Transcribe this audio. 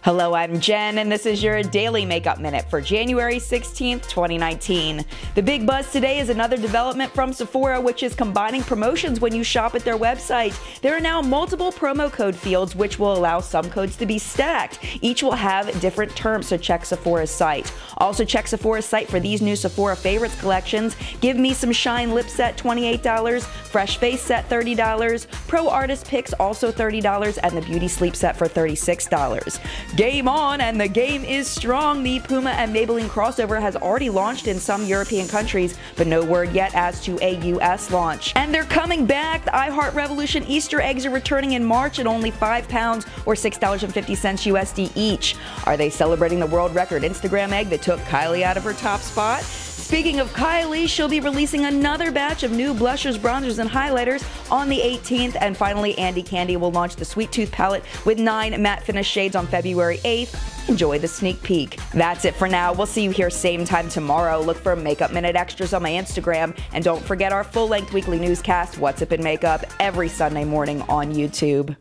Hello, I'm Jen, and this is your Daily Makeup Minute for January 16th, 2019. The big buzz today is another development from Sephora, which is combining promotions when you shop at their website. There are now multiple promo code fields, which will allow some codes to be stacked. Each will have different terms, so check Sephora's site. Also check Sephora's site for these new Sephora Favorites collections. Give Me Some Shine Lip Set, $28, Fresh Face Set, $30, Pro Artist Picks, also $30, and the Beauty Sleep Set for $36. Game on, and the game is strong. The Puma and Maybelline crossover has already launched in some European countries, but no word yet as to a US launch. And they're coming back. The I Heart Revolution Easter eggs are returning in March at only £5 or $6.50 USD each. Are they celebrating the world record Instagram egg that took Kylie out of her top spot? Speaking of Kylie, she'll be releasing another batch of new blushers, bronzers, and highlighters on the 18th. And finally, Andy Candy will launch the Sweet Tooth palette with 9 matte finish shades on February 8th. Enjoy the sneak peek. That's it for now. We'll see you here same time tomorrow. Look for Makeup Minute Extras on my Instagram. And don't forget our full-length weekly newscast, What's Up in Makeup, every Sunday morning on YouTube.